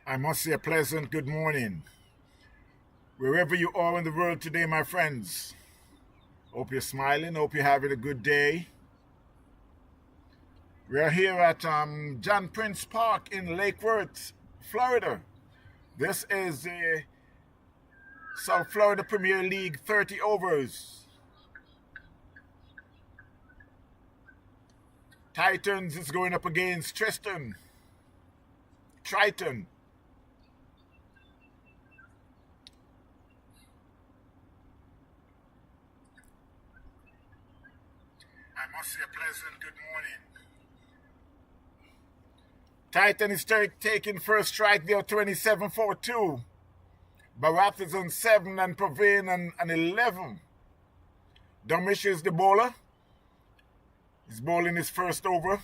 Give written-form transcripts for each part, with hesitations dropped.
I must say a pleasant good morning, wherever you are in the world today, my friends. Hope you're smiling. Hope you're having a good day. We're here at John Prince Park in Lake Worth, Florida. This is the South Florida Premier League 30 overs. Titans is going up against Triton. I must say a pleasant good morning. Titan is taking first strike there 27-4-2. Barath is on 7 and Praveen on 11. Domish is the bowler. He's bowling his first over.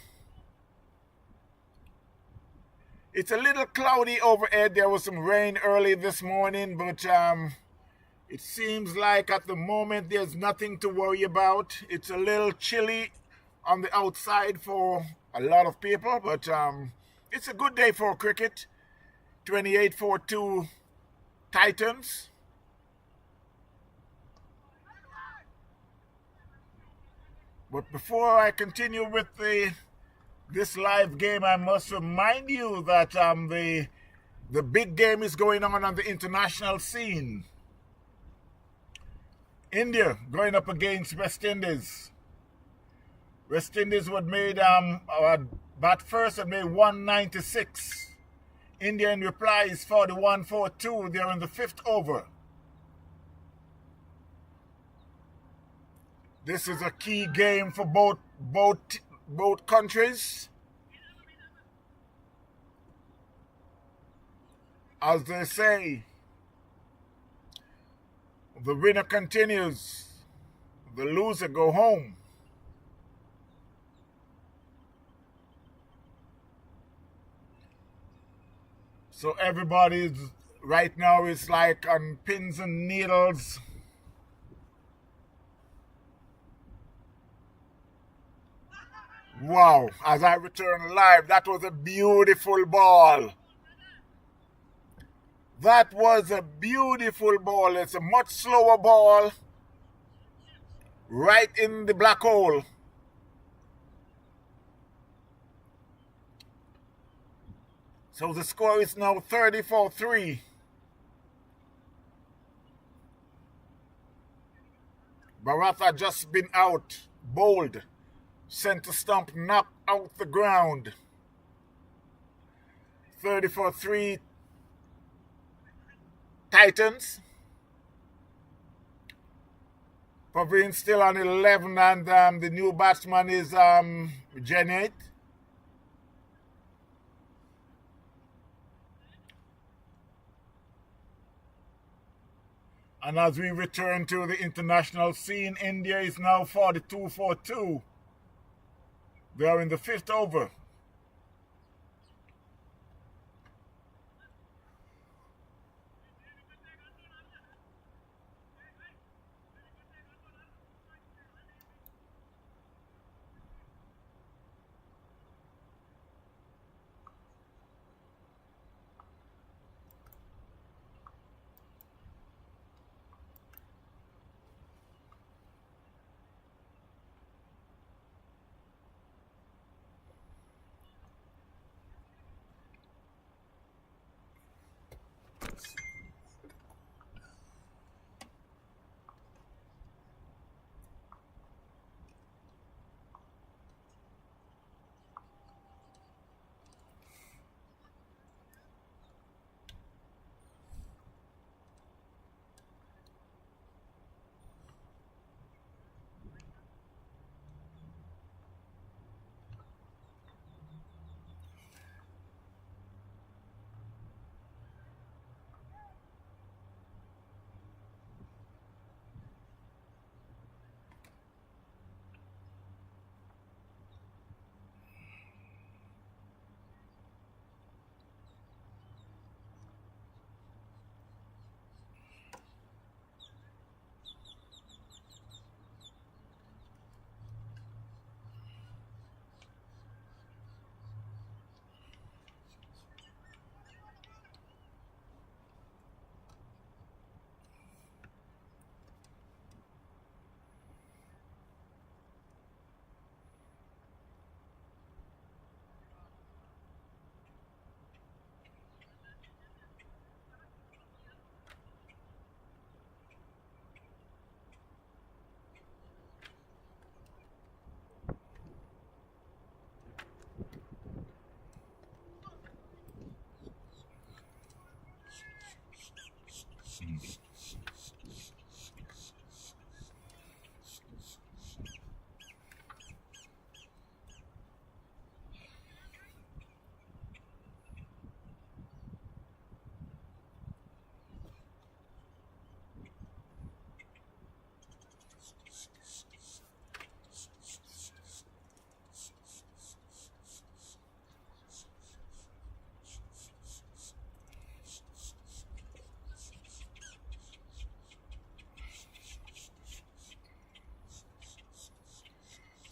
It's a little cloudy overhead. There was some rain early this morning, but it seems like at the moment there's nothing to worry about. It's a little chilly on the outside for a lot of people, but it's a good day for cricket. 28-4-2 Titans. But before I continue with this live game, I must remind you that the big game is going on the international scene. India going up against West Indies. West Indies would made bat first and made 196. India in reply is 41-4-2. They're in the fifth over. This is a key game for both countries. As they say, the winner continues, the loser go home. So everybody's right now is like on pins and needles. Wow, as I return live, that was a beautiful ball. That was a beautiful ball. It's a much slower ball. Right in the black hole. So the score is now 34-3. Baratha just been out, bowled. Center stump knocked out the ground. 34-3 Titans. Paveen still on 11 and the new batsman is Janet. And as we return to the international scene, India is now 42-4-2. They are in the fifth over.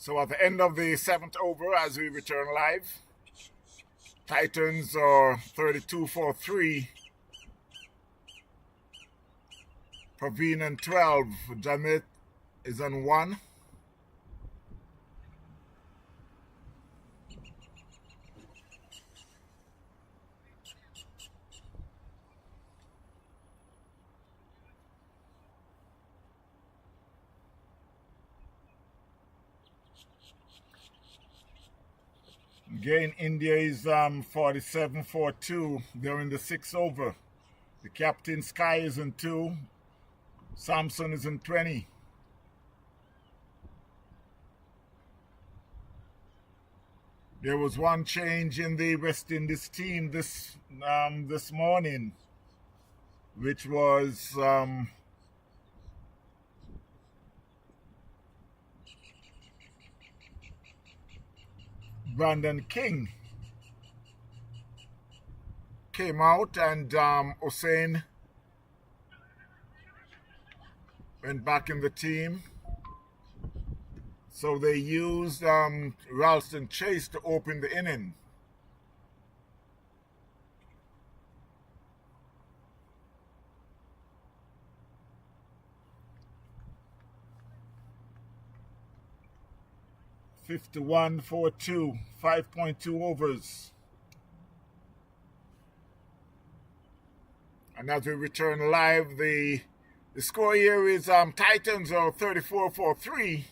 So at the end of the 7th over, as we return live, Titans are 32 for 3. Praveen on 12. Janet is on 1. Again, India is 47 for 2. They're in the 6th over. The captain Sky is in 2. Samson is in 20. There was one change in the West Indies team this morning, which was Brandon King came out, and Hussein went back in the team. So they used Ralston Chase to open the inning. $51 for 2, 5.2 overs. And as we return live, the score here is Titans are 34 for 3.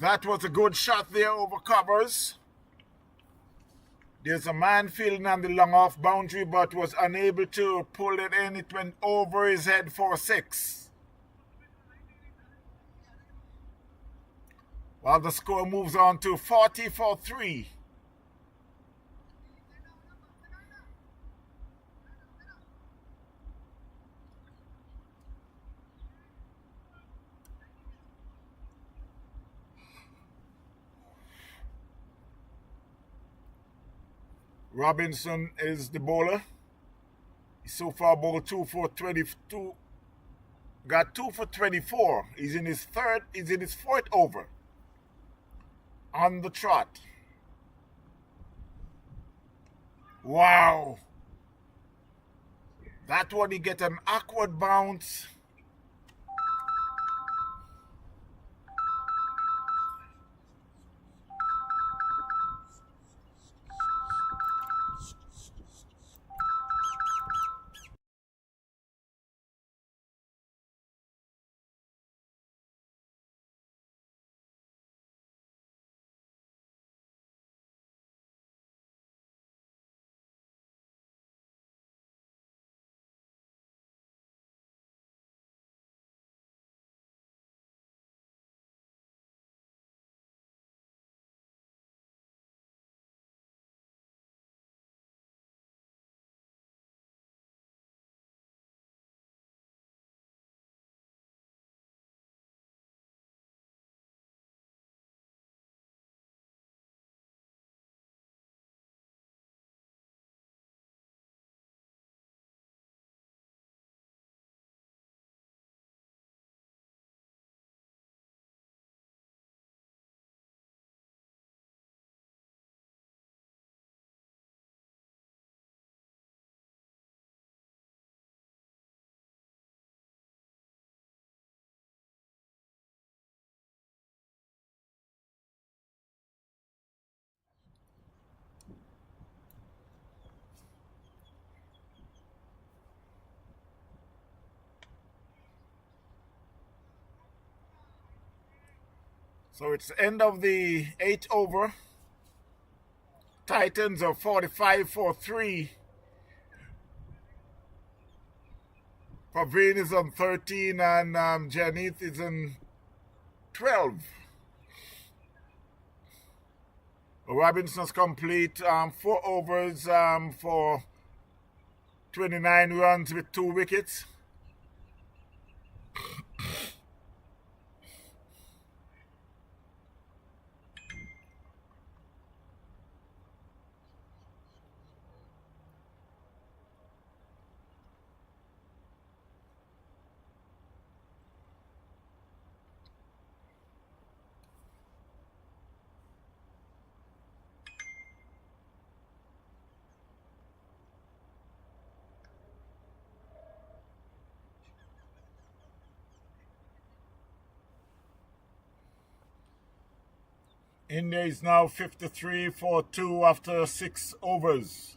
That was a good shot there over covers. There's a man fielding on the long off boundary, but was unable to pull it in. It went over his head for 6. While the score moves on to 40 for 3. Robinson is the bowler. He's so far bowled 2 for 22. Got 2 for 24. He's in his 4th over. On the trot. Wow. That one, he get an awkward bounce. So it's the end of the 8th over. Titans are 45 for 3. Praveen is on 13 and Janith is on 12. Robinson's complete 4 overs for 29 runs with 2 wickets. India is now 53 for 2 after 6 overs.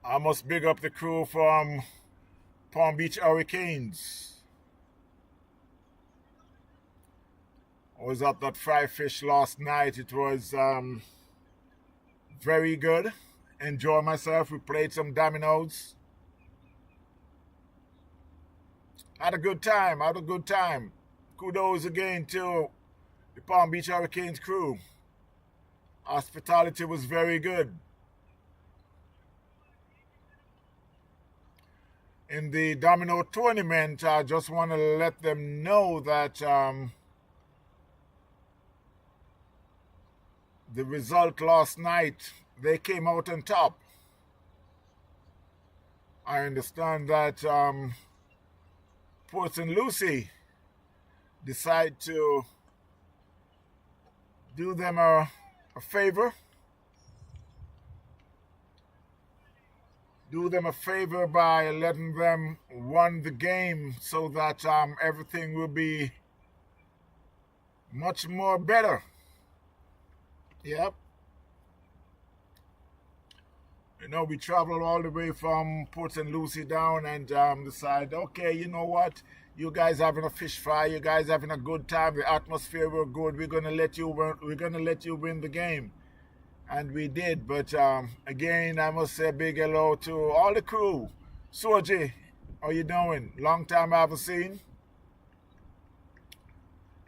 I must big up the crew from Palm Beach Hurricanes. I was at that fry fish last night. It was very good. Enjoy myself. We played some dominoes. Had a good time. Had a good time. Kudos again to the Palm Beach Hurricanes crew. Hospitality was very good. In the domino tournament, I just want to let them know that the result last night, they came out on top. I understand that Port St. Lucie decide to do them a favor. Do them a favor by letting them win the game so that everything will be much more better. Yep. You know, we traveled all the way from Port St. Lucie down and decided, okay, you know what? You guys having a fish fry. You guys having a good time. The atmosphere were good. We're gonna let you win the game, and we did. But again, I must say a big hello to all the crew. Soji, how you doing? Long time I haven't seen.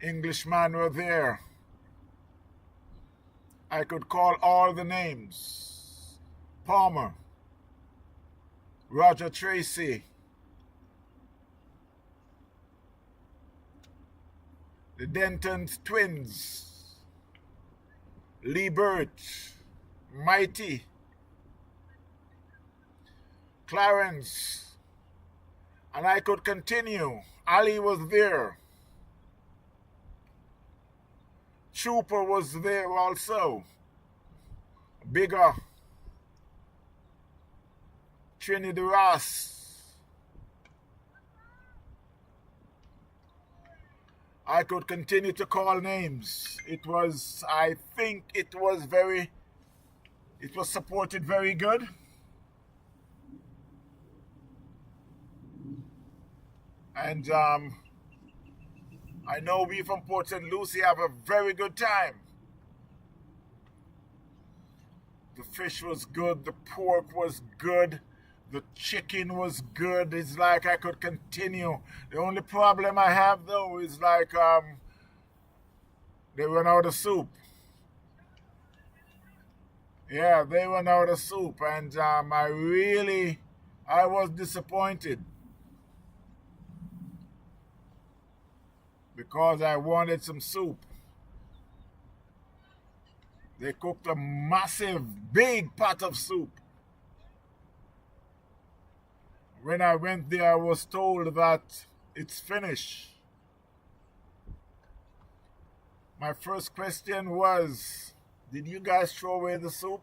Englishman were there. I could call all the names. Palmer, Roger Tracy, the Denton's twins, Lee Birch, Mighty, Clarence, and I could continue. Ali was there. Trooper was there also. Bigger. Trinity Ross. I could continue to call names. I think it was supported very good. And I know we from Port St. Lucie have a very good time. The fish was good, the pork was good, the chicken was good. It's like I could continue. The only problem I have though is like they run out of soup. Yeah, they run out of soup, and I was disappointed because I wanted some soup. They cooked a massive, big pot of soup. When I went there, I was told that it's finished. My first question was, did you guys throw away the soup?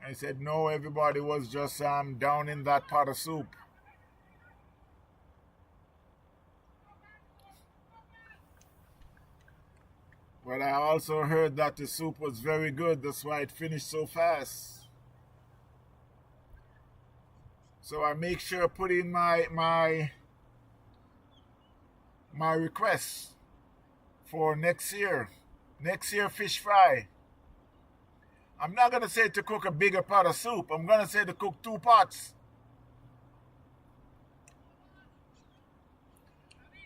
I said, no, everybody was just down in that pot of soup. But I also heard that the soup was very good. That's why it finished so fast. So I make sure I put in my request for next year. Next year fish fry. I'm not going to say to cook a bigger pot of soup. I'm going to say to cook 2 pots.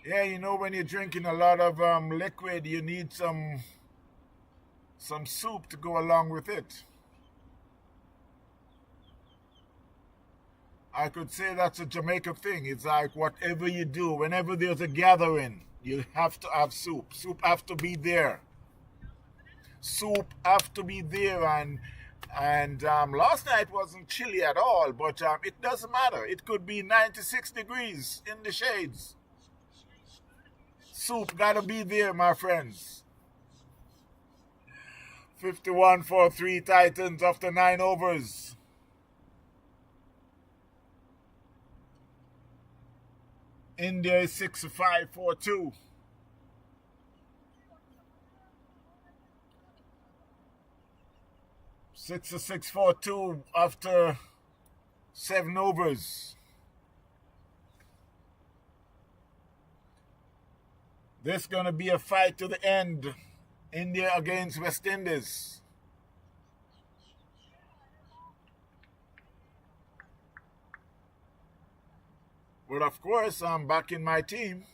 Yeah, you know, when you're drinking a lot of liquid, you need some soup to go along with it. I could say that's a Jamaican thing. It's like whatever you do, whenever there's a gathering, you have to have soup. Soup have to be there. Soup have to be there, and last night wasn't chilly at all, but it doesn't matter. It could be 96 degrees in the shades. Soup gotta be there, my friends. 51 for 3 Titans after 9 overs. India is 65-42. Six to 6-4-2 after 7 overs. This is going to be a fight to the end. India against West Indies. But of course, I'm backing my team.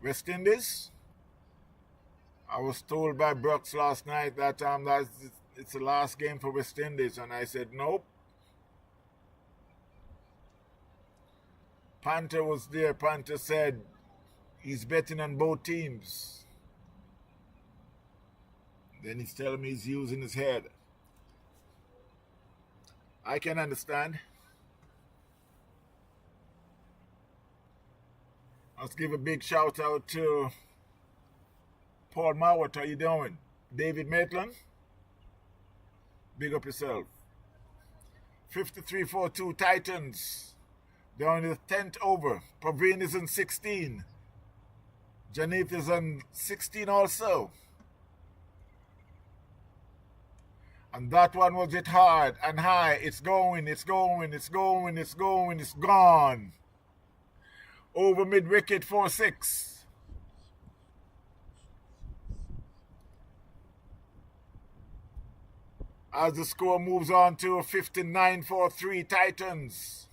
West Indies. I was told by Brooks last night that it's the last game for West Indies, and I said nope. Panther was there. Panther said he's betting on both teams. Then he's telling me he's using his head. I can understand. Let's give a big shout out to Paul Mowat. How you doing? David Maitland. Big up yourself. 53-42 Titans. They're on the 10th over. Praveen is in 16. Janith is on 16 also. And that one was hit hard and high. It's going, it's going, it's going, it's going, it's gone. Over mid-wicket 4-6. As the score moves on to 59-43 Titans.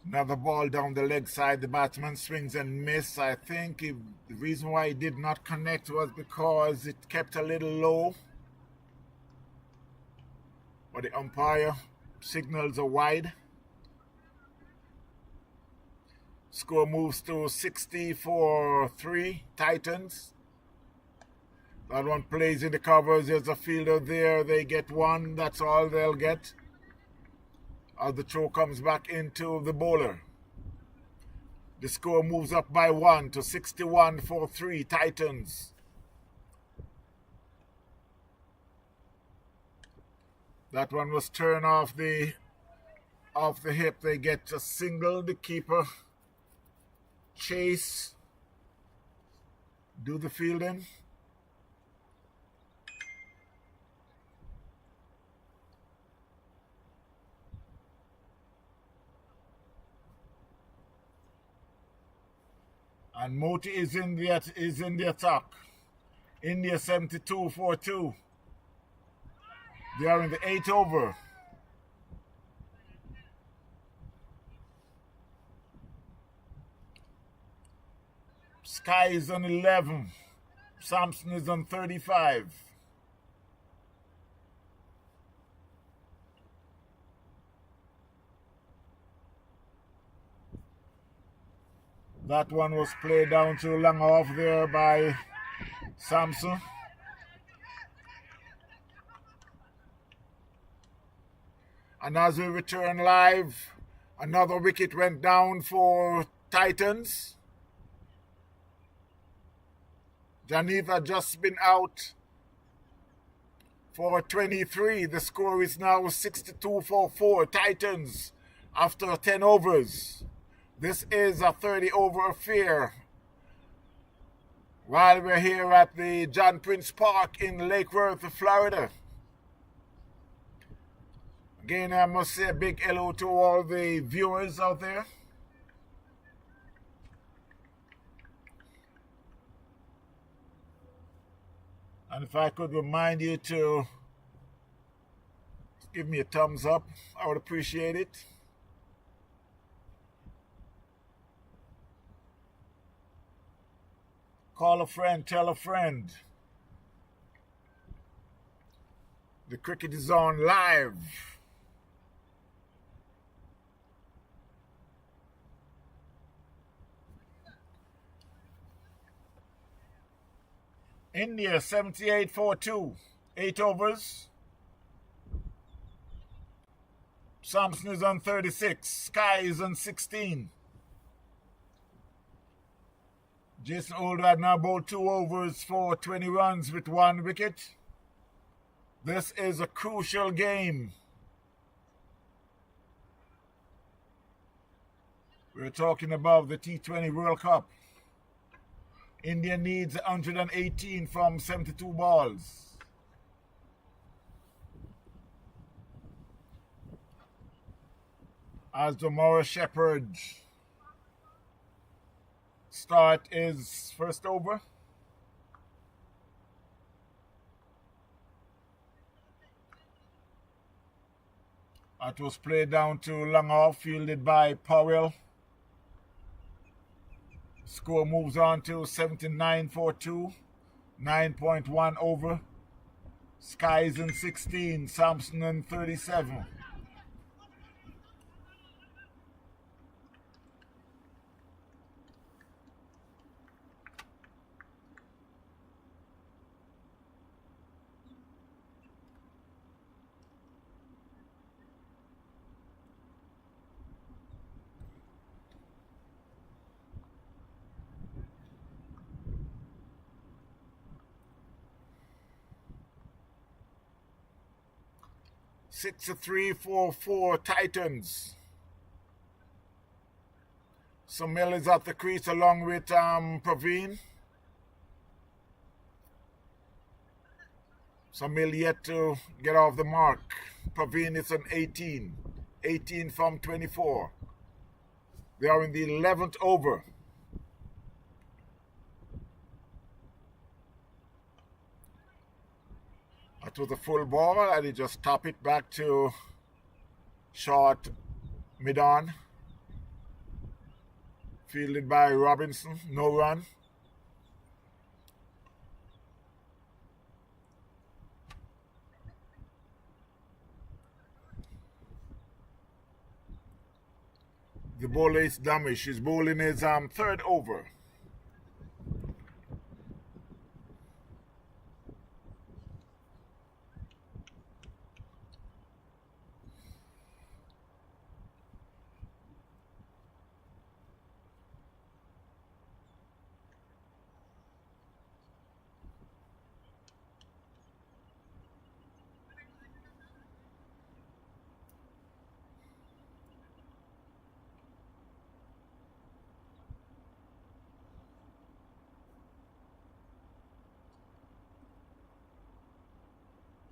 Another ball down the leg side. The batsman swings and misses. I think the reason why he did not connect was because it kept a little low. But the umpire signals a wide. Score moves to 60-3 Titans. That one plays in the covers. There's a fielder there. They get one. That's all they'll get. As the throw comes back into the bowler. The score moves up by 1 to 61-3 Titans. That one was turned off the hip. They get a single. The keeper chase. Do the fielding. And Moti is in the attack. India 72-42. They are in the 8th over. Sky is on 11. Samson is on 35. That one was played down to long off there by Samson. And as we return live, another wicket went down for Titans. Janith had just been out for 23. The score is now 62-4 Titans after 10 overs. This is a 30-over affair. While we're here at the John Prince Park in Lake Worth, Florida. Again, I must say a big hello to all the viewers out there. And if I could remind you to give me a thumbs up, I would appreciate it. Call a friend, tell a friend. The cricket is on live. India 78 for 2. 8 overs. Sampson is on 36. Sky is on 16. Jason Oldhad now bowled 2 overs for 20 runs with 1 wicket. This is a crucial game. We're talking about the T20 World Cup. India needs 118 from 72 balls. As the Morris Shepherd start is first over. That was played down to long off, fielded by Powell. Score moves on to 79 for 2. 9.1 over. Skies in 16. Sampson in 37. Six to 3 for 4 Titans. Samil is at the crease along with Praveen. Samil yet to get off the mark. Praveen is on 18. 18 from 24. They are in the 11th over. That was a full ball, and he just tap it back to short mid-on. Fielded by Robinson, no run. The bowler is Damish. He's bowling his third over.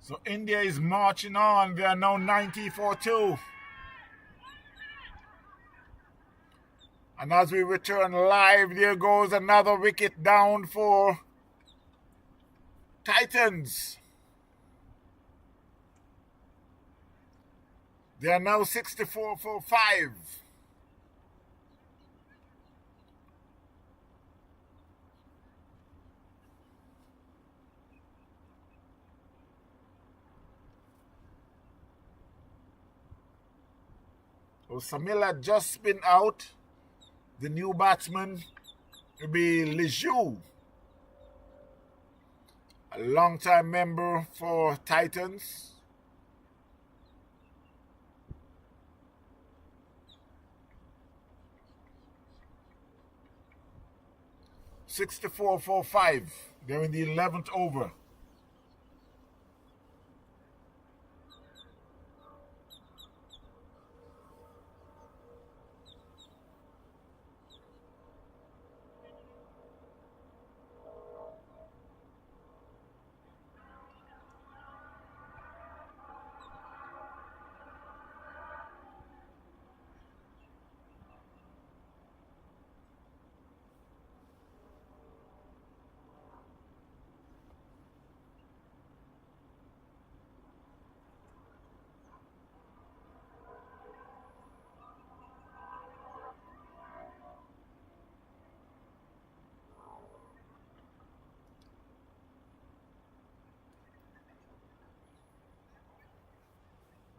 So India is marching on. They are now 90 for 2. And as we return live, there goes another wicket down for Titans. They are now 64 for 5. So Samil had just been out. The new batsman will be Lejew, a long-time member for Titans. $64 for 5. They're in the 11th over.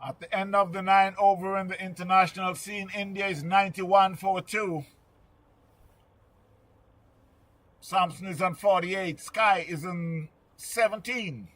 At the end of the 9 over in the international scene, India is 91 for 2. Samson is on 48. Sky is on 17.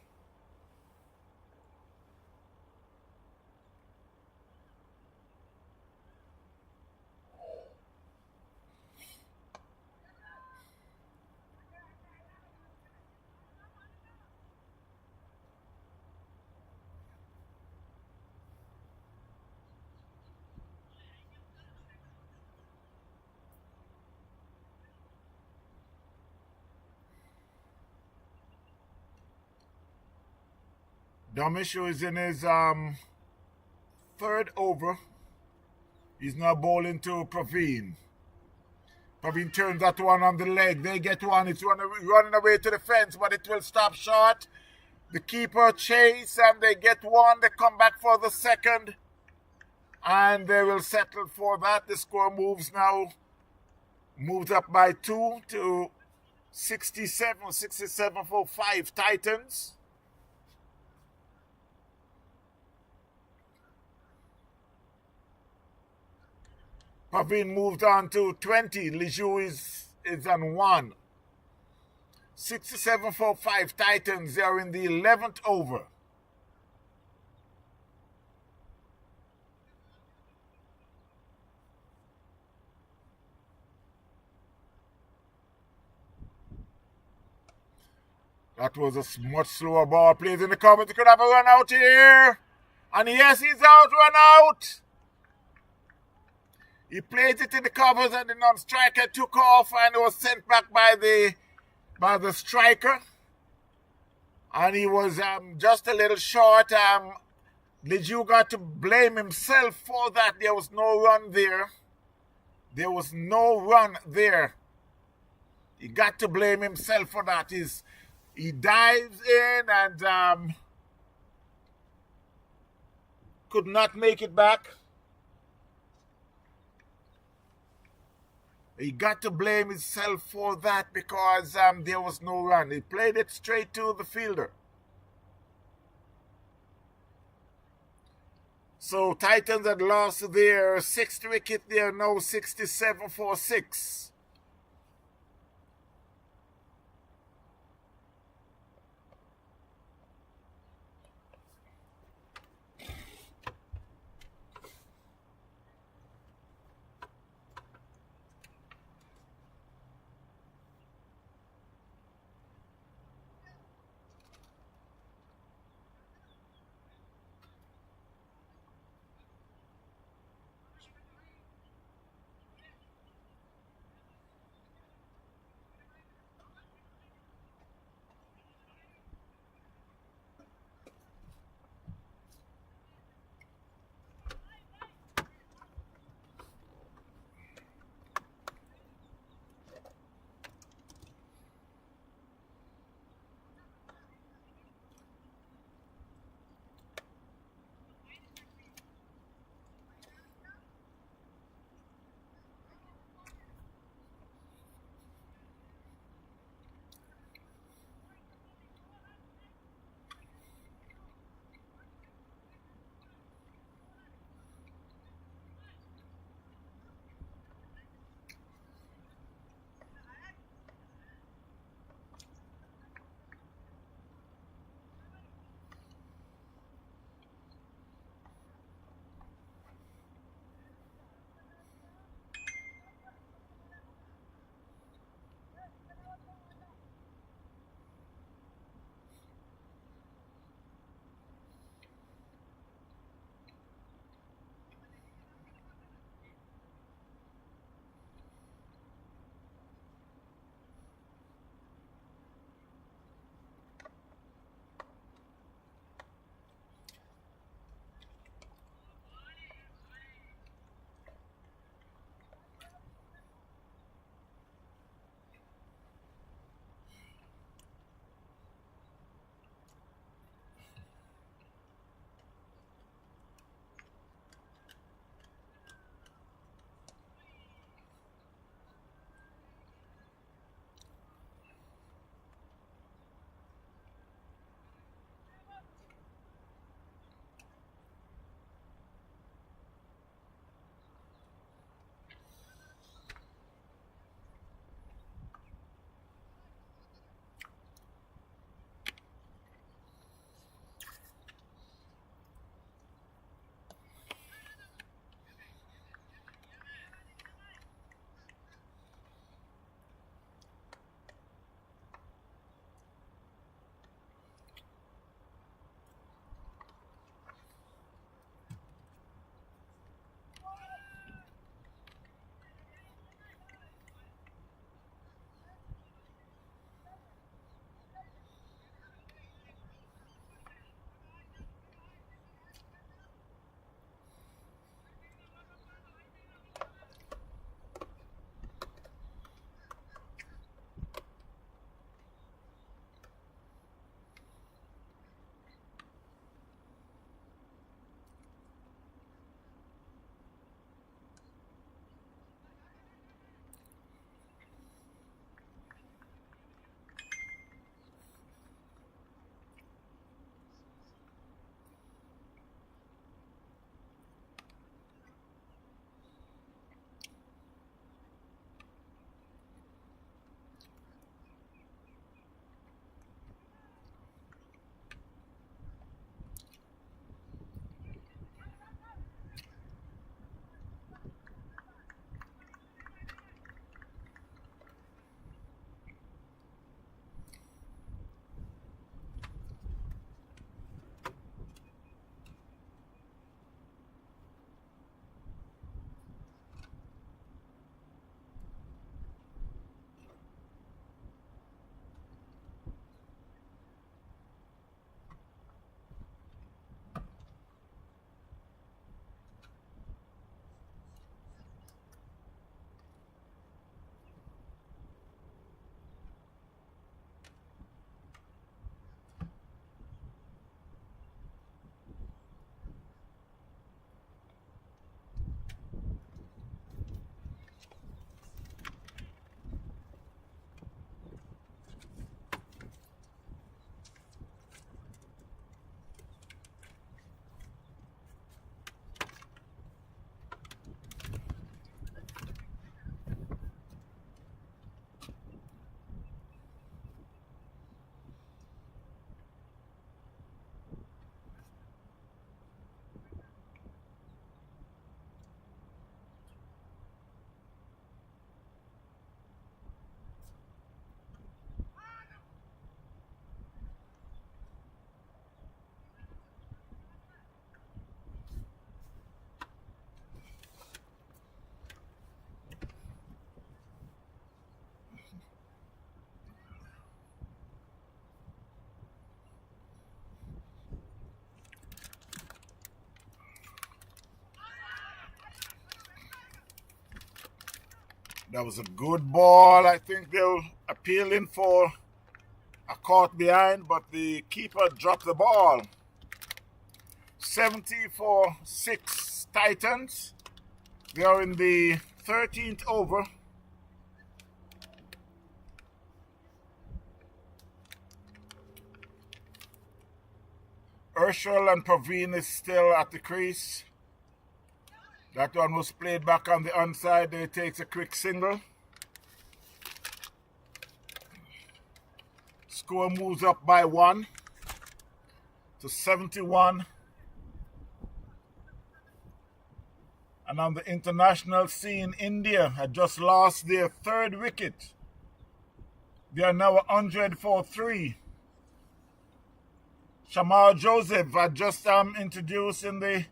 Domisho is in his third over. He's now bowling to Praveen. Praveen turns that one on the leg. They get one. It's running away to the fence, but it will stop short. The keeper chase and they get one. They come back for the second. And they will settle for that. The score moves up by 2 to 67 for 5 Titans. Pavin moved on to 20. Lijou is on 1. 67 for 5 Titans. They are in the 11th over. That was a much slower ball. Plays in the cover. They could have a run out here. And yes, he's out, run out. He played it in the covers and the non-striker took off and was sent back by the striker. And he was just a little short. Lijou got to blame himself for that. There was no run there. There was no run there. He got to blame himself for that. He dives in and could not make it back. He got to blame himself for that because there was no run. He played it straight to the fielder. So Titans had lost their 6th wicket. They are now 67 for 6. That was a good ball. I think they were appealing for a caught behind, but the keeper dropped the ball. 70-6 Titans. They are in the 13th over. Urshel and Praveen is still at the crease. That one was played back on the onside. They takes a quick single. Score moves up by 1 to 71. And on the international scene, India had just lost their third wicket. They are now 100 for 3. Shamal Joseph had just introduced in the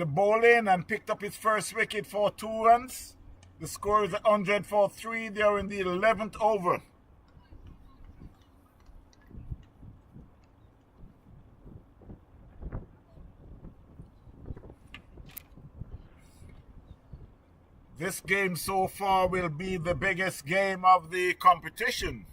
bowling and picked up his first wicket for 2 runs. The score is 100 for 3. They are in the 11th over. This game so far will be the biggest game of the competition.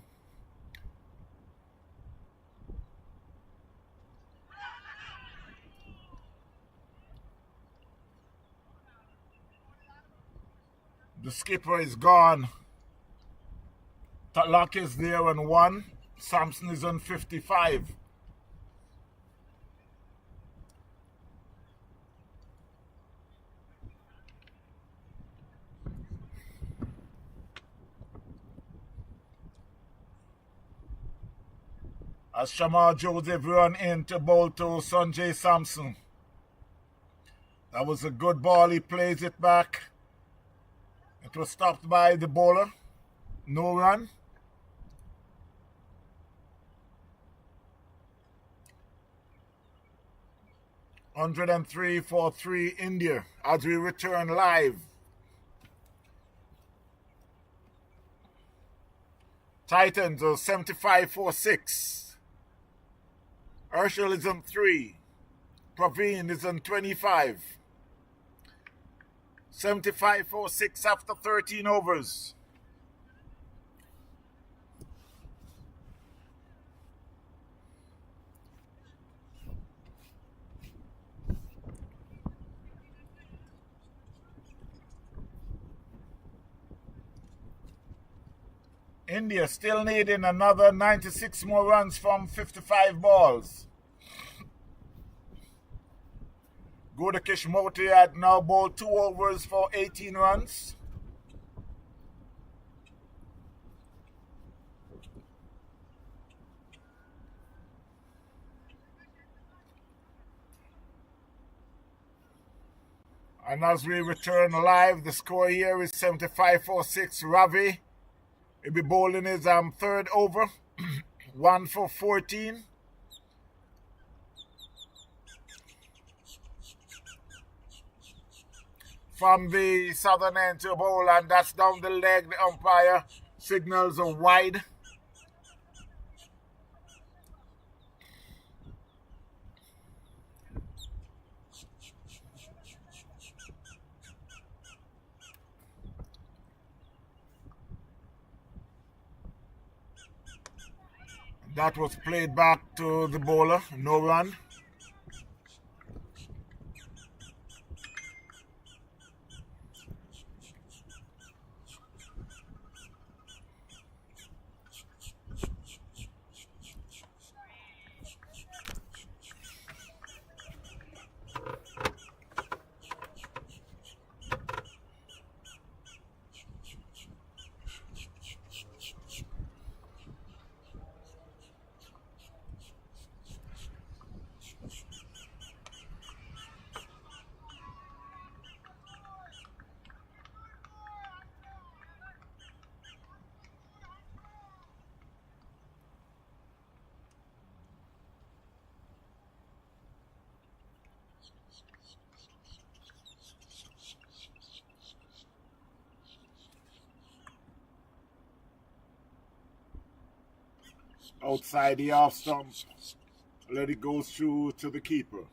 The skipper is gone. Tatlak is there on 1. Sampson is on 55. As Shamal Joseph run in to bowl to Sanjay Sampson. That was a good ball. He plays it back. It was stopped by the bowler. No run. $103 for 3 India as we return live. Titans are 75 for 6. Urshel is on 3. Praveen is on 25. 75 for 6 after 13 overs. India still needing another 96 more runs from 55 balls. Gudakish Moti had now bowled 2 overs for 18 runs. And as we return live, the score here is 75 for 6. Ravi will be bowling his 3rd over, 1 for 14. From the southern end to bowl, and that's down the leg. The umpire signals a wide. That was played back to the bowler, no run. Outside the off stump, let it go through to the keeper.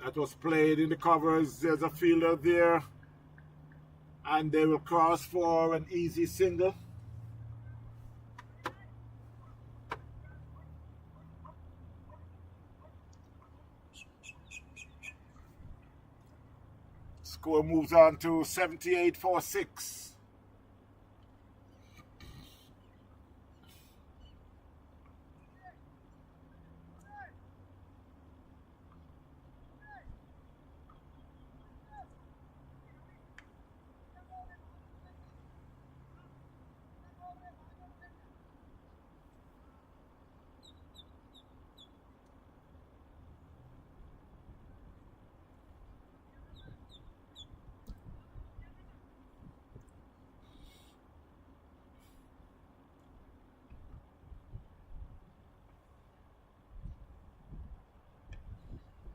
That was played in the covers. There's a fielder there, and they will cross for an easy single. Score moves on to 78-46.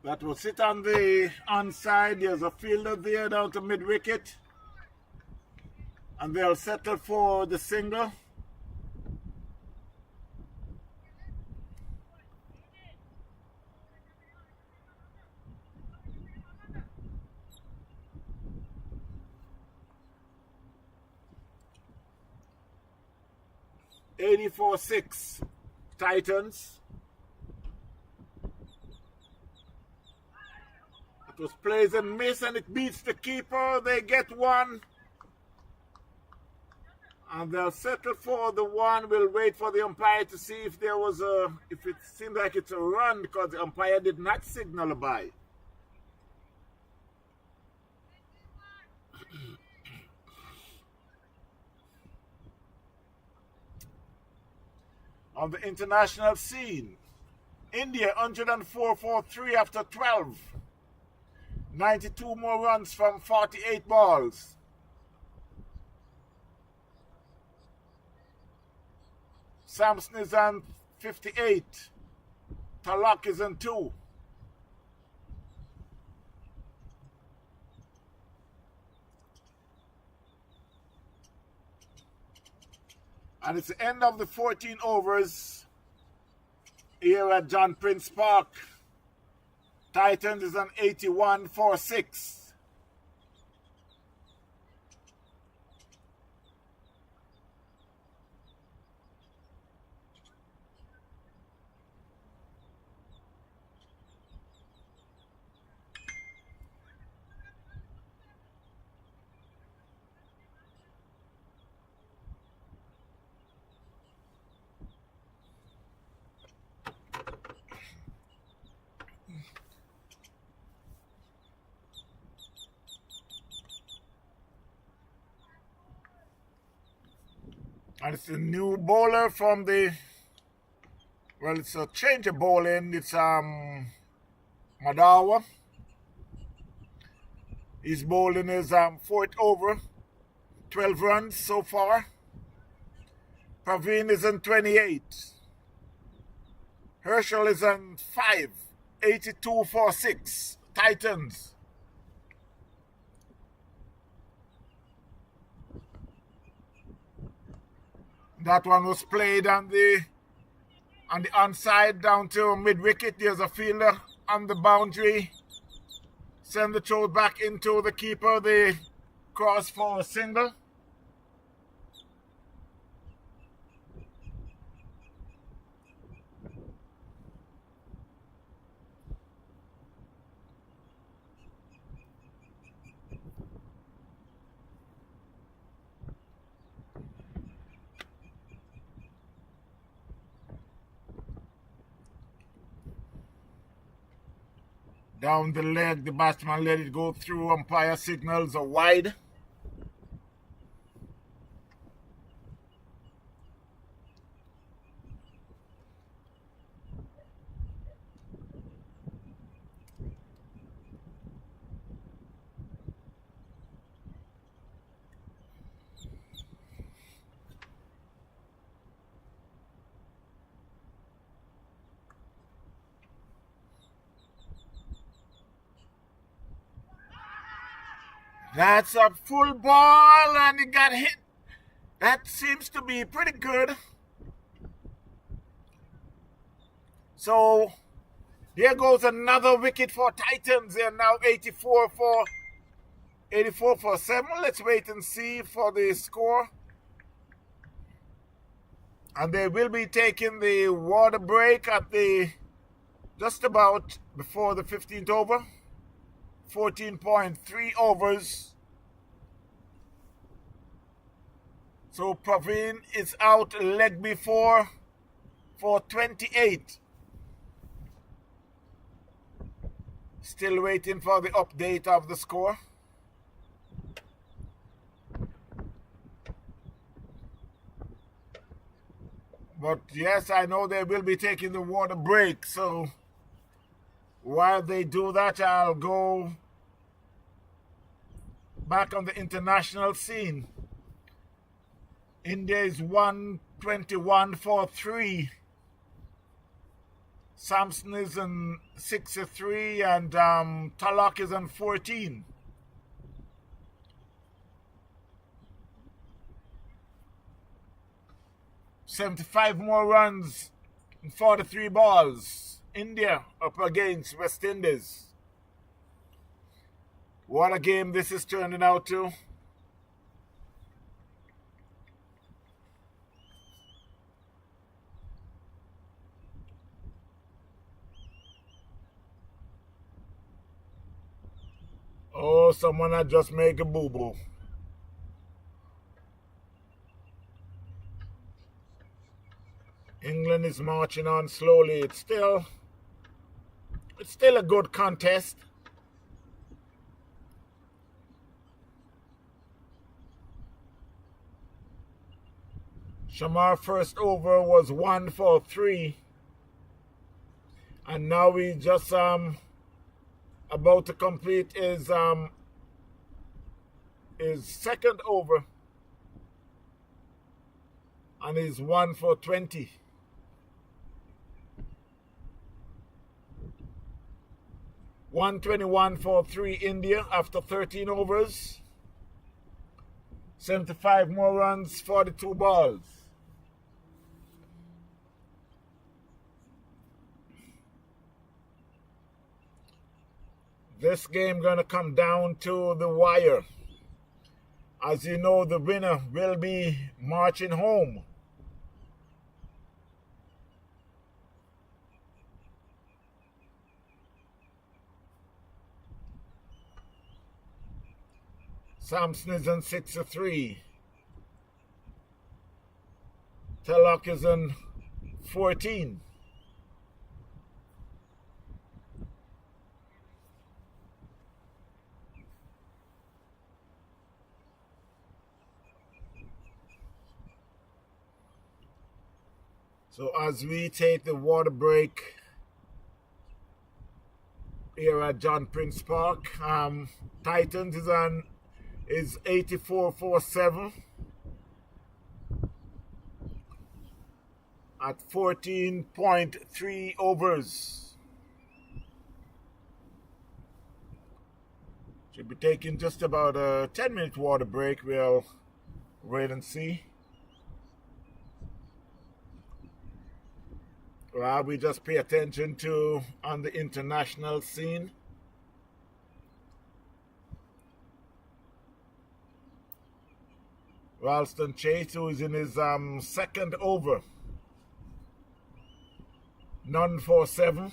That will sit on the onside. There's a fielder there down to mid-wicket. And they'll settle for the single. (84-6) Titans. It was plays and miss, and it beats the keeper. They get one. And they'll settle for the one. We'll wait for the umpire to see if there was if it seemed like it's a run, because the umpire did not signal a bye. On the international scene, India 104 for 3 after 12. 92 more runs from 48 balls. Samson is on 58. Talak is on 2. And it's the end of the 14 overs here at John Prince Park. Titans is on 81 for 6. And it's a new bowler from the, well, it's a change of bowling. It's Madawa. He's bowling his fourth over. 12 runs so far. Praveen is on 28. Herschel is on 5. 82 for 6. Titans. That one was played on the onside down to mid-wicket. There's a fielder on the boundary. Send the throw back into the keeper. They cross for a single. Down the leg, the batsman let it go through. Umpire signals a wide. That's a full ball, and it got hit. That seems to be pretty good. So There goes another wicket for Titans. They're now 84 for 7. Let's wait and see for the score. And they will be taking the water break at the just about before the 15th over. 14.3 overs. So Praveen is out leg before for 28. Still waiting for the update of the score. But yes, I know they will be taking the water break. So while they do that, I'll go back on the international scene. India is 121 for 3. Samson is on 63 and Talak is on 14. $75 more runs in 43 balls. India up against West Indies. What a game this is turning out to. Oh, someone had just made a boo-boo. England is marching on slowly. It's still a good contest. Shamar first over was 1 for 3. And now we just about to complete his second over. And he's 1 for 20. $121 for 3 India after 13 overs. 75 more runs, 42 balls. This game gonna come down to the wire. As you know, the winner will be marching home. Samson is on 63. Telok is on 14. So as we take the water break here at John Prince Park, Titans is 84 for 7 at 14.3 overs. Should be taking just about a 10-minute water break. We'll wait and see. Well, we just pay attention to on the international scene. Ralston Chase, who is in his second over. None for 7.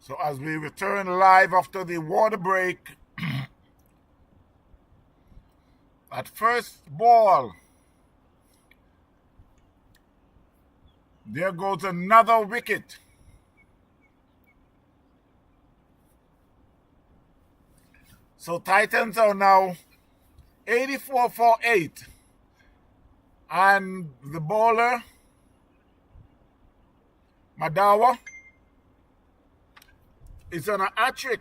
So as we return live after the water break, at first ball, there goes another wicket. So Titans are now 84 for 8. And the bowler, Madawa, is on a hat trick.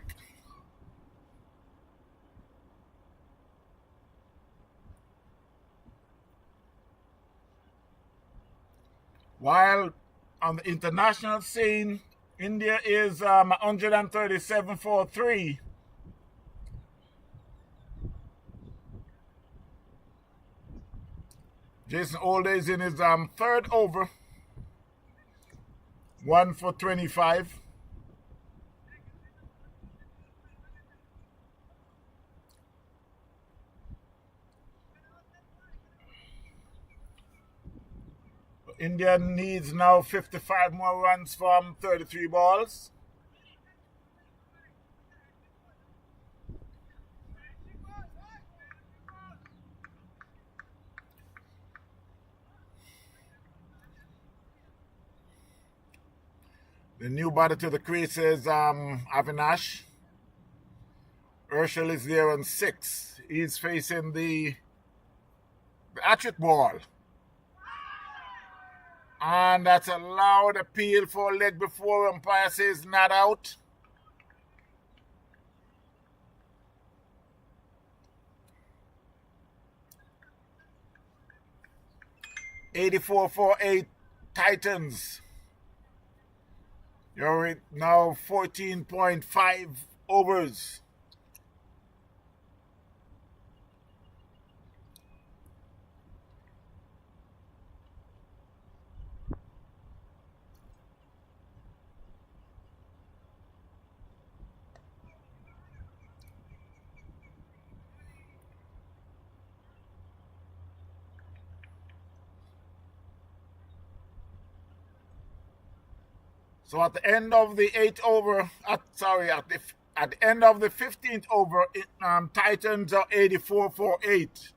While on the international scene, India is 137 for 3. Jason Older is in his third over, 1 for 25. India needs now 55 more runs from 33 balls. The new batter to the crease is Avinash. Urshel is there on 6. He's facing the hat-trick ball. And that's a loud appeal for a leg before umpire says not out. $84 for 8 Titans. You're now 14.5 overs. So at the end of the at the end of the 15th over, Titans are 84 for 8.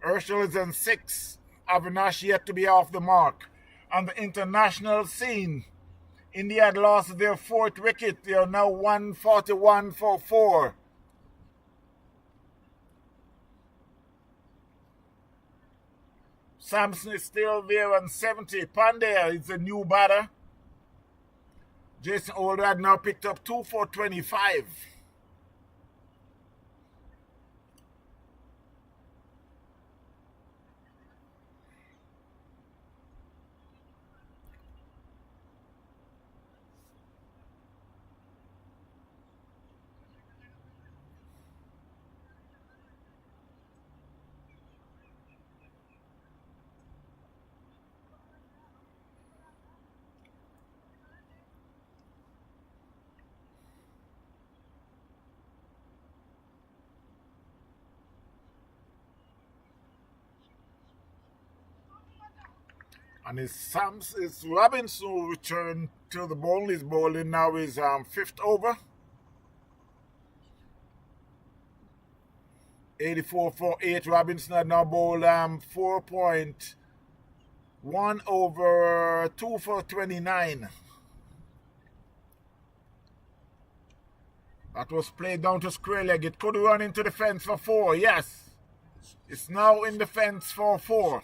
Urshel is in 6. Avinash yet to be off the mark. On the international scene, India had lost their 4th wicket. They are now 141 for 4. Samson is still there on 70. Pandya is a new batter. Jason Older had now picked up 2 for 25. And it's Robinson who returned to the bowl. He's bowling now his 5th over. 84 for 8. Robinson had now bowled 4.1 over 2 for 29. That was played down to square leg. It could run into the fence for 4. Yes. It's now in the fence for 4.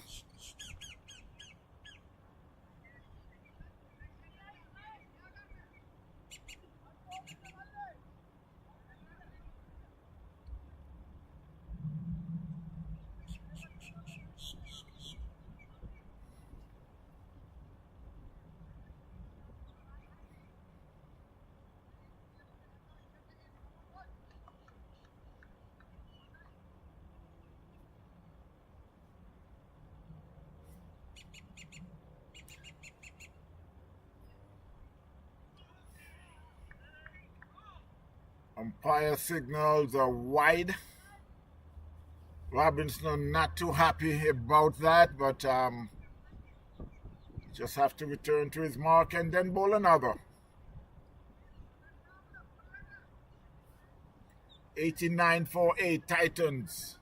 Umpire signals are wide. Robinson not too happy about that, but just have to return to his mark and then bowl another. 89-48 Titans.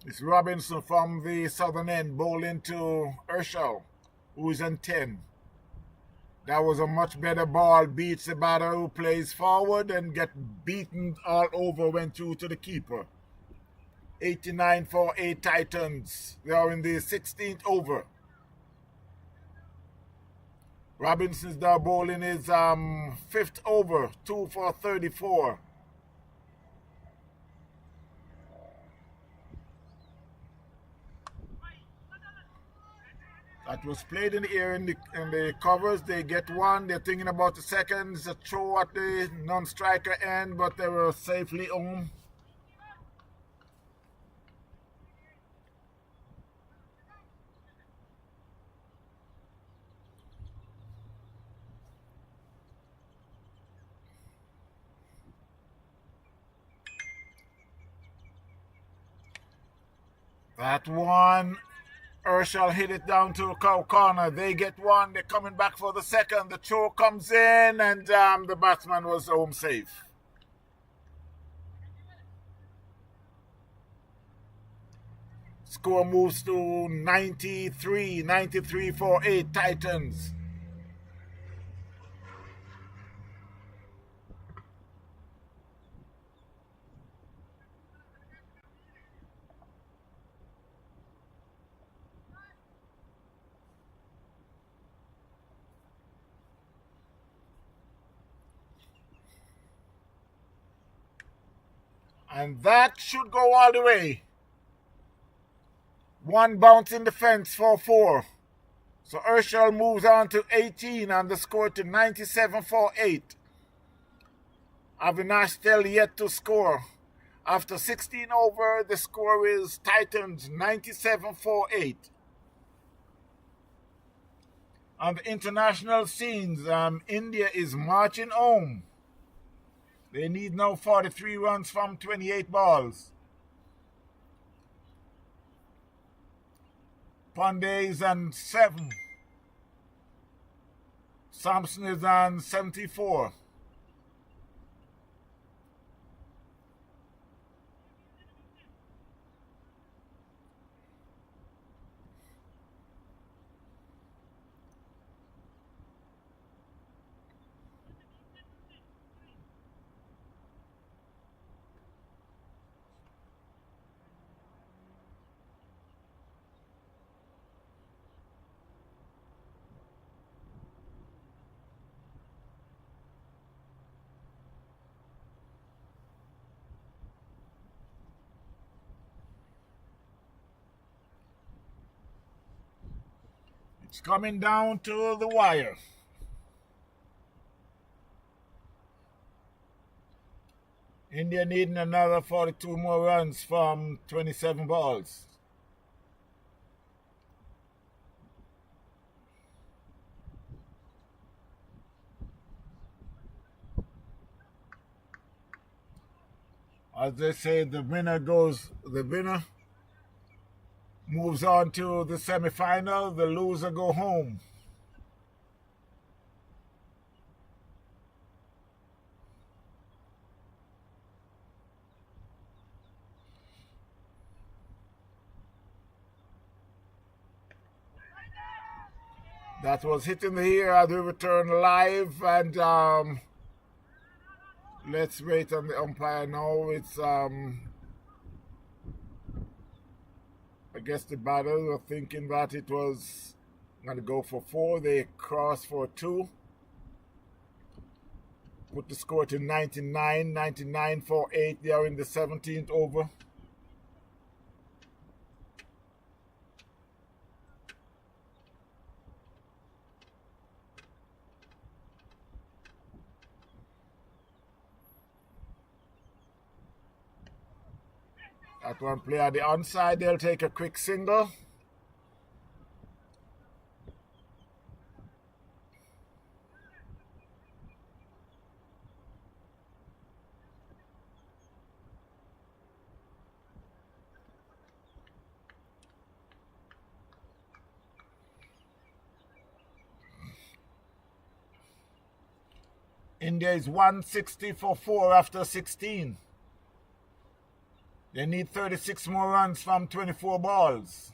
It's Robinson from the southern end bowling to Urshel, who is on 10. That was a much better ball. Beats the batter who plays forward and get beaten all over when through to the keeper. 89-48 Titans. They are in the 16th over. Robinson's now bowling his 5th over, 2 for 34. That was played in the air in the covers. They get one. They're thinking about the seconds. A throw at the non-striker end, but they were safely home. That one, Urshel hit it down to a cow corner. They get one. They're coming back for the second. The throw comes in, and the batsman was home safe. Score moves to 93-48 Titans. And that should go all the way. One bounce in the fence for 4. So Urshel moves on to 18 and the score to 97-48. Avinash still yet to score. After 16 over, the score is Titans 97-48. On the international scenes, India is marching home. They need now 43 runs from 28 balls. Pandey is on 7. Sampson is on 74. It's coming down to the wire. India needing another 42 more runs from 27 balls. As they say, the winner moves on to the semi-final, the loser go home. That was hitting the air as we return live, and let's wait on the umpire now. It's I guess the batters were thinking that it was going to go for 4. They crossed for 2. Put the score to 99-48. They are in the 17th over. That one player at the onside, they'll take a quick single. India is 160 for 4 after 16. They need 36 more runs from 24 balls.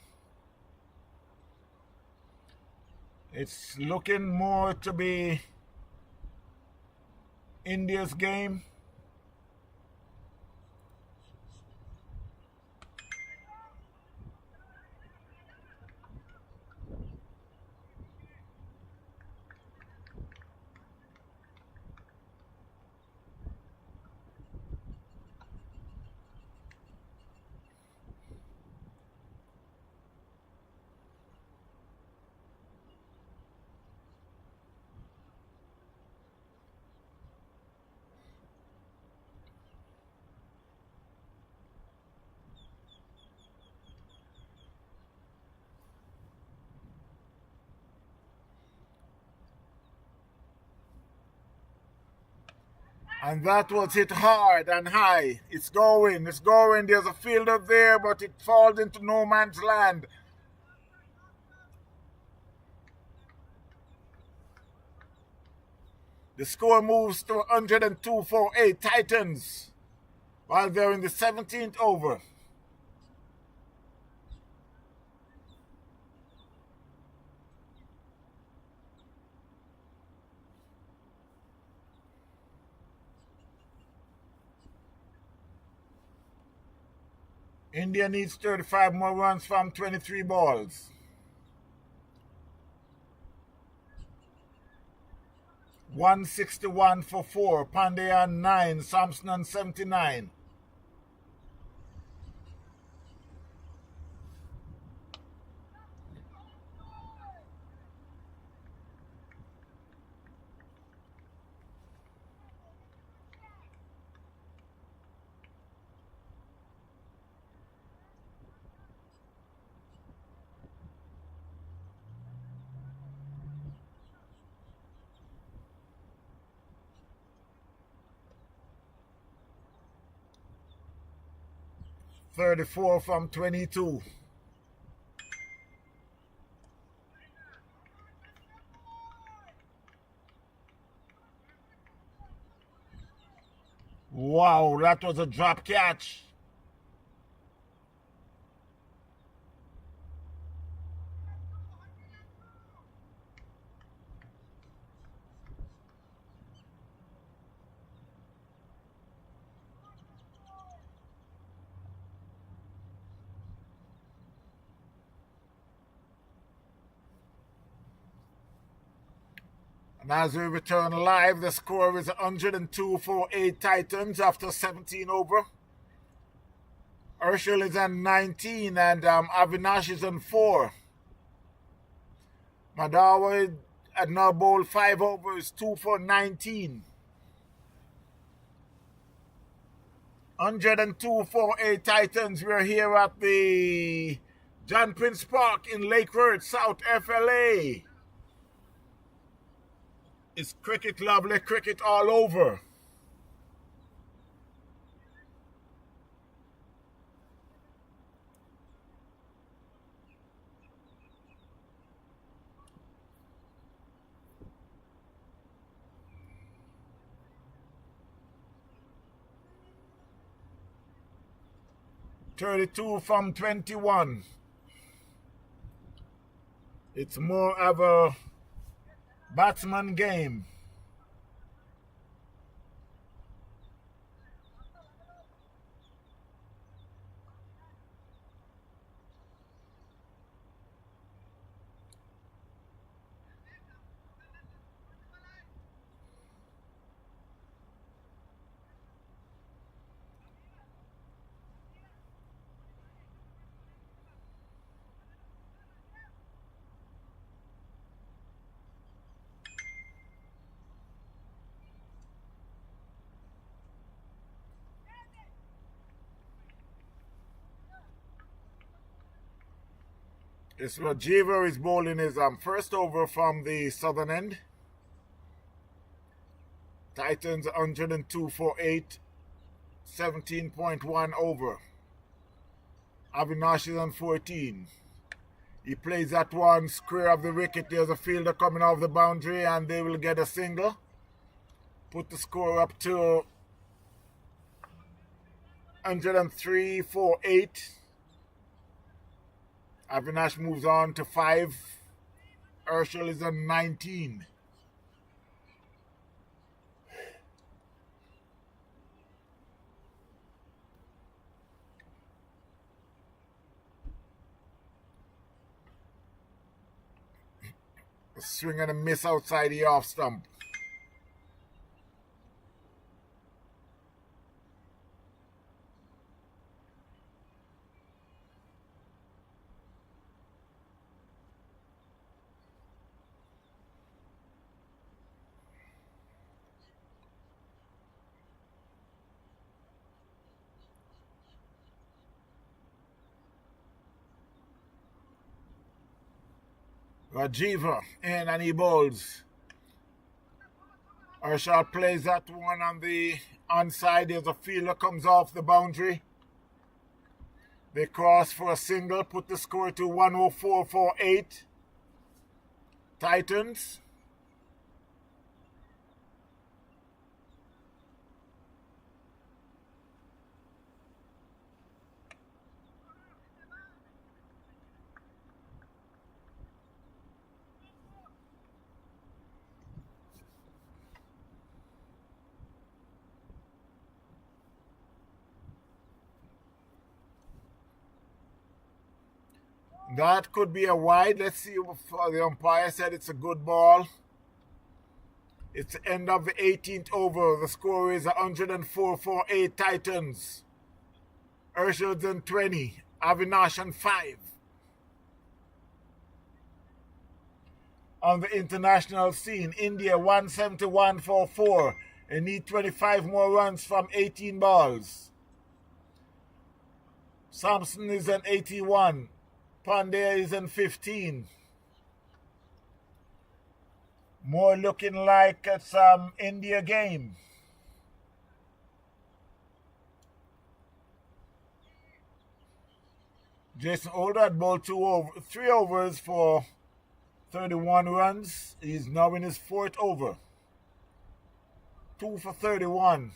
It's looking more to be India's game. And that was hit hard and high. It's going, it's going. There's a fielder there, but it falls into no man's land. The score moves to 102 for 8 Titans while they're in the 17th over. India needs 35 more runs from 23 balls. $161 for 4. Pandey on 9. Sampson on 79. $34 from 22. Wow, that was a drop catch. And as we return live, the score is 102 for 8 Titans after 17 over. Herschel is on 19 and Avinash is on 4. Madawa at now bowl 5 overs, 2 for 19. 102 for 8 Titans. We're here at the John Prince Park in Lake Worth, South FLA. It's cricket, lovely cricket all over. $32 from 21. It's more of a batsman game. It's Rajiva is bowling his first over from the southern end. Titans 102 for 8, 17.1 over. Avinash is on 14. He plays that one square of the wicket. There's a fielder coming off the boundary and they will get a single. put the score up to 103-48. Avinash moves on to 5. Herschel is on 19. A swing and a miss outside the off stump. Rajiva in and he bowls. Herschel plays that one on the onside. There's a fielder comes off the boundary. They cross for a single, put the score to 104-48. Titans. That could be a wide. Let's see if the umpire said it's a good ball. It's the end of the 18th over. The score is 104-48 Titans. Herschel's on 20. Avinash on 5. On the international scene, India 171 for 4. They need 25 more runs from 18 balls. Sampson is on 81. Pandey is on 15. More looking like it's India game. Jason Older had bowled 3 overs for 31 runs. He's now in his 4th over. 2 for 31.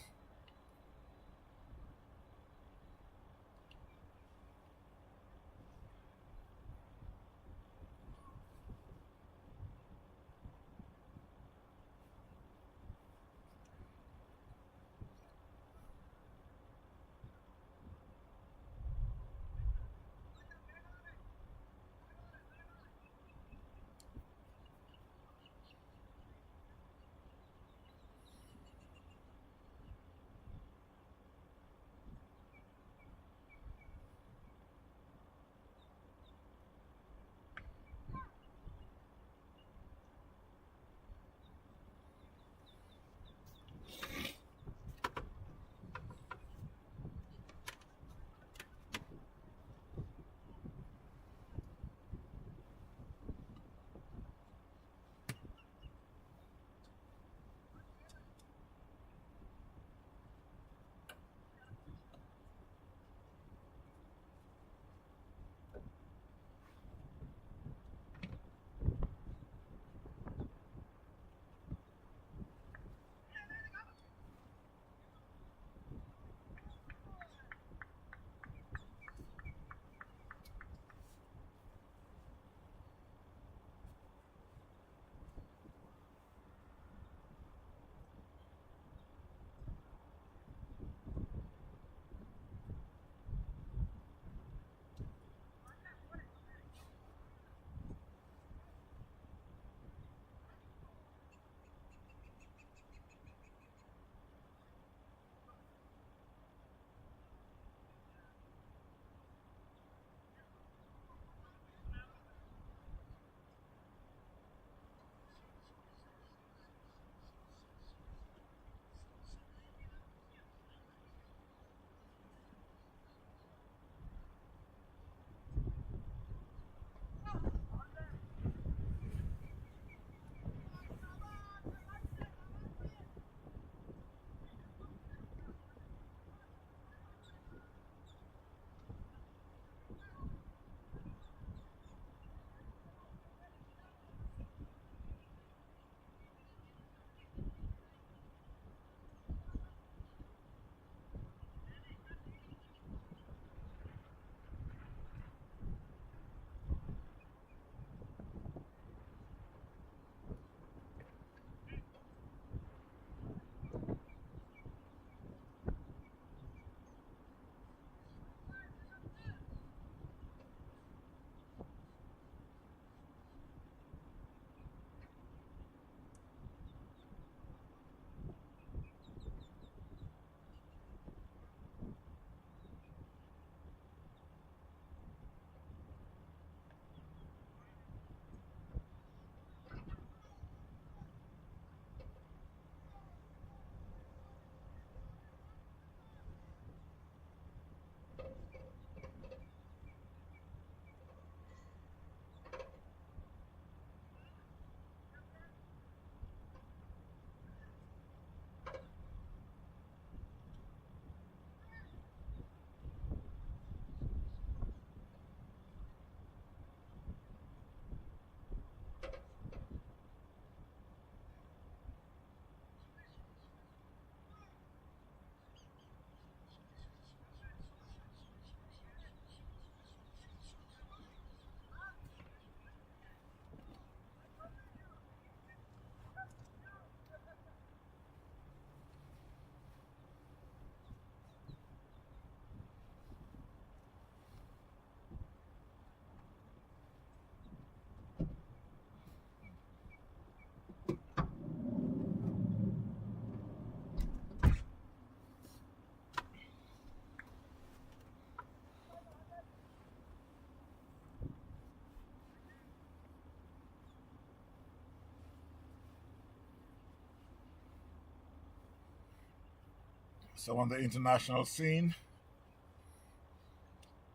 So on the international scene,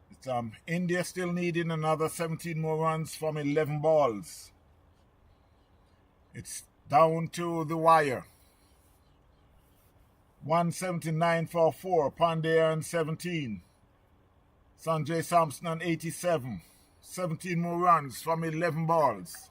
it's, India still needing another 17 more runs from 11 balls. It's down to the wire. 179 for 4. Pandey on 17. Sanjay Sampson on 87. 17 more runs from 11 balls.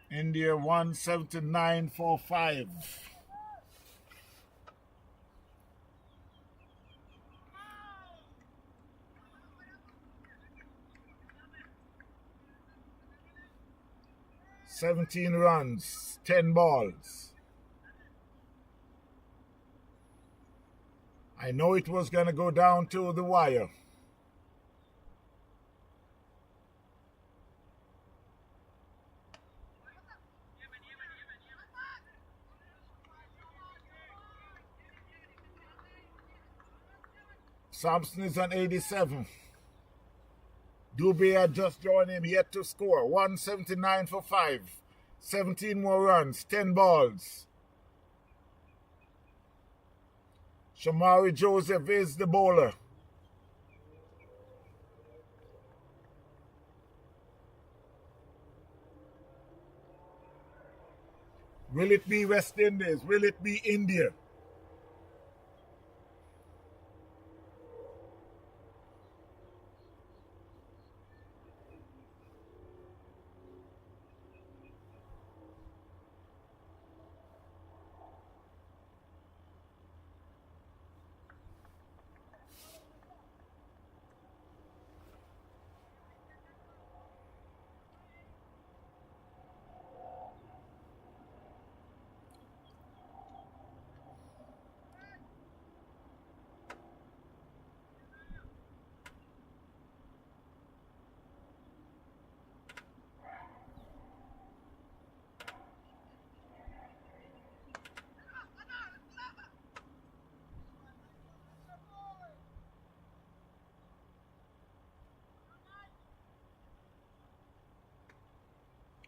India 179 for 5. "17 runs, 10 balls. I know it was going to go down to the wire. Sampson is on 87. Dubé had just joined him, yet to score. 179 for 5. 17 more runs, 10 balls. Shamari Joseph is the bowler. Will it be West Indies? Will it be India?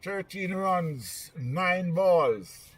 "13 runs, 9 balls.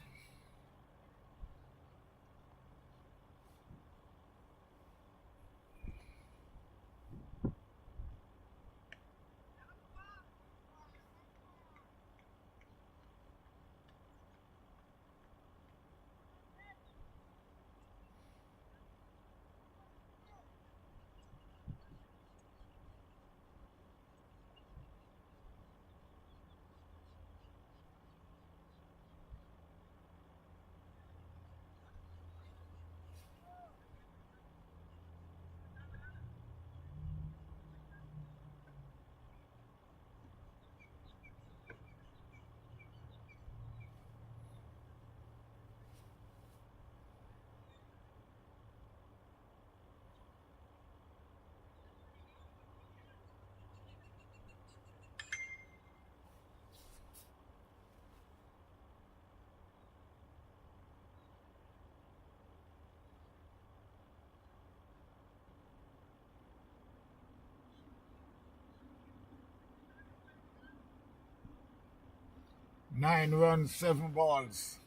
Nine runs, 7 balls.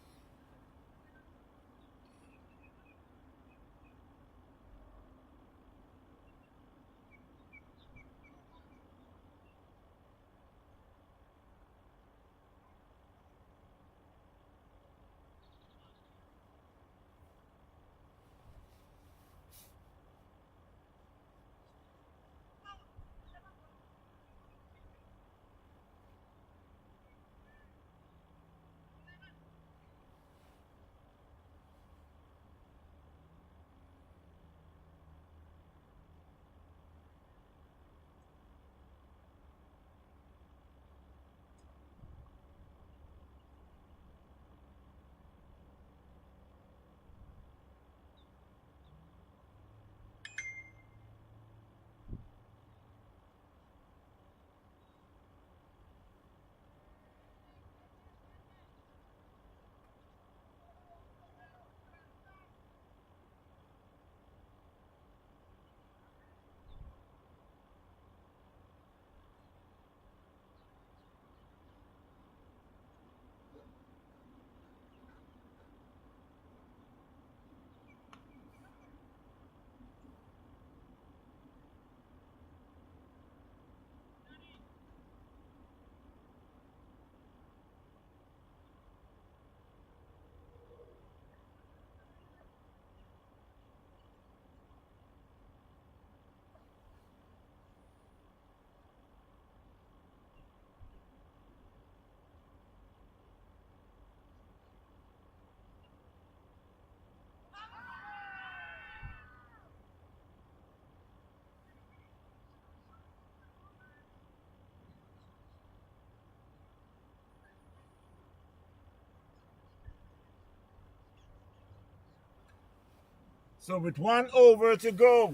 So with 1 over to go,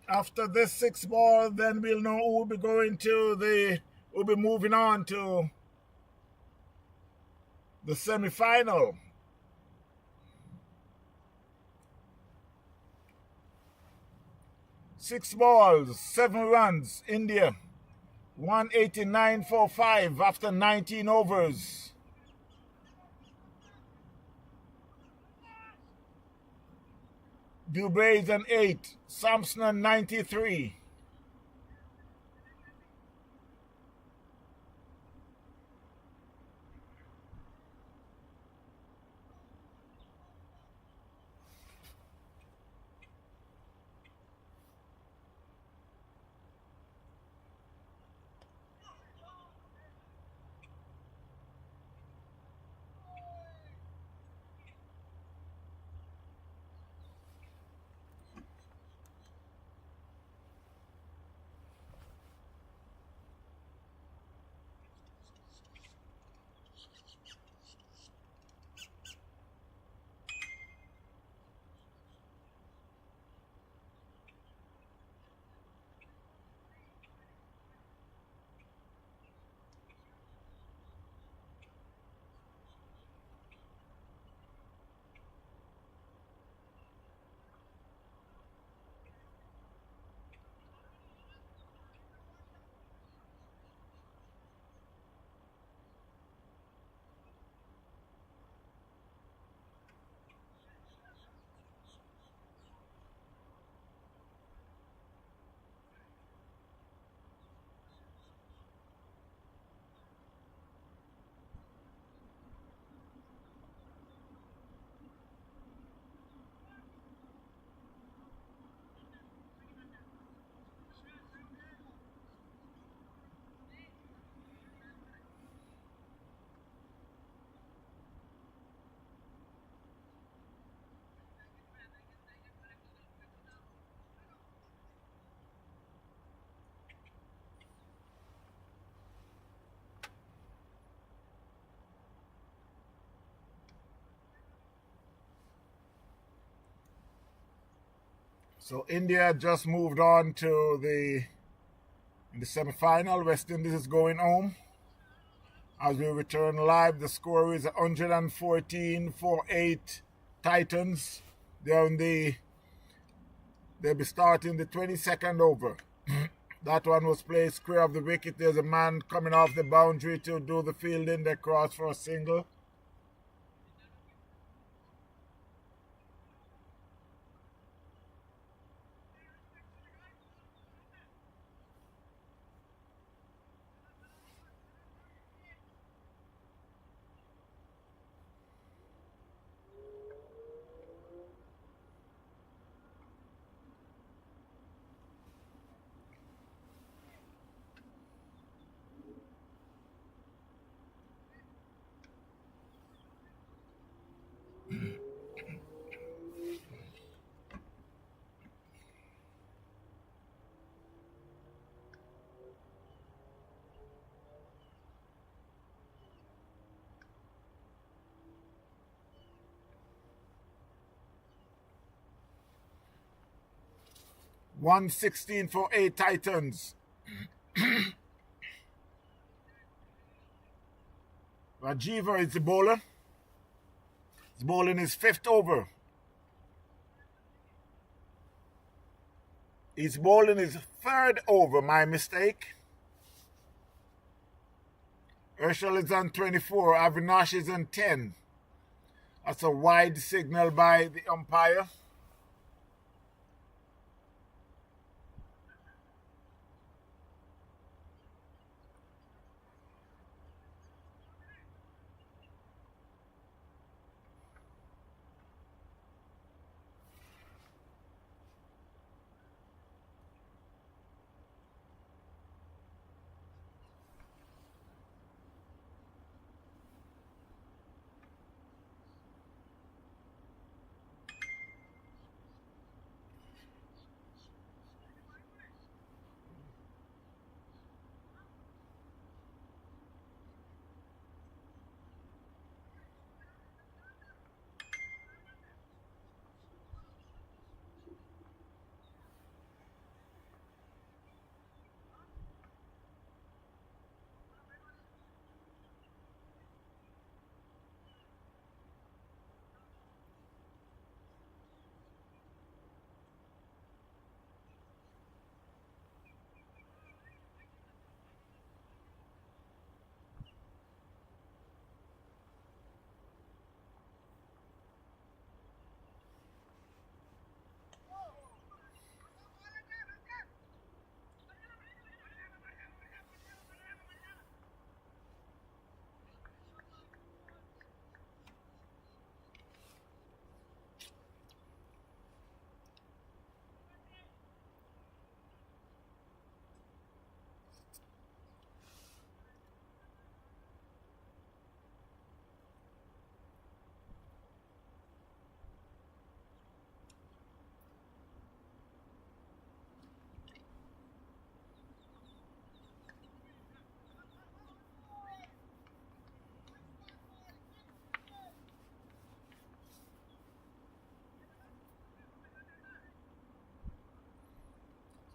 after this 6 ball, then we'll know who will be we'll be moving on to the semi-final. 6 balls, 7 runs, India. 189.45 after 19 overs. Dubre's an 8, Sampson 93. So India just moved on to the semi-final. West Indies is going home. As we return live, the score is 114 for 8 Titans. They'll be starting the 22nd over. That one was played square of the wicket. There's a man coming off the boundary to do the fielding. They cross for a single. $116 for 8 Titans. Rajiva is the bowler. He's bowling his 5th over. He's bowling his 3rd over, my mistake. Herschel is on 24. Avinash is on 10. That's a wide signal by the umpire.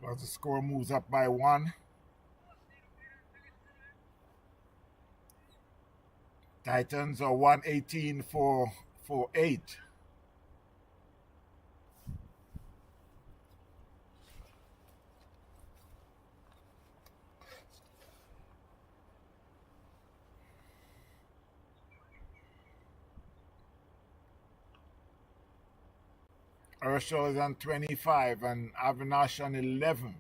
as the score moves up by 1. Titans are 118 for 8. Herschel is on 25 and Avinash on 11.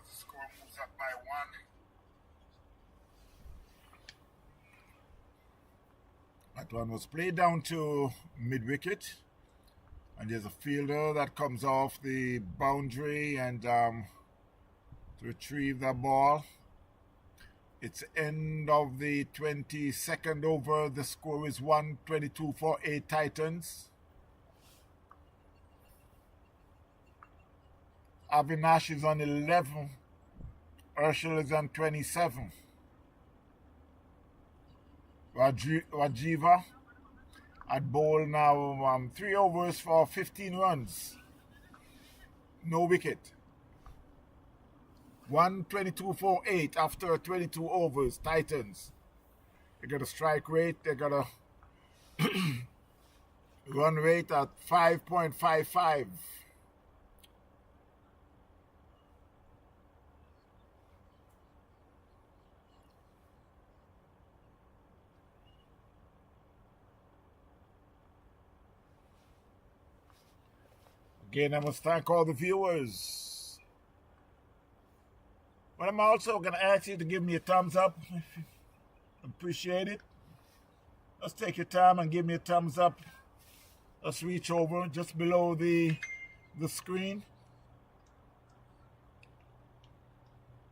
The score moves up by 1. That one was played down to mid-wicket. And there's a fielder that comes off the boundary and to retrieve the ball. It's end of the 22nd over. The score is 122 for 8 Titans. Avinash is on 11. Herschel is on 27. Rajiva at bowl now, 3 overs for 15 runs. No wicket. 122 for 8 after 22 overs. Titans. They got a strike rate. They got a run rate at 5.55. Again, I must thank all the viewers. But I'm also going to ask you to give me a thumbs up. Appreciate it. Let's take your time and give me a thumbs up. Let's reach over just below the screen.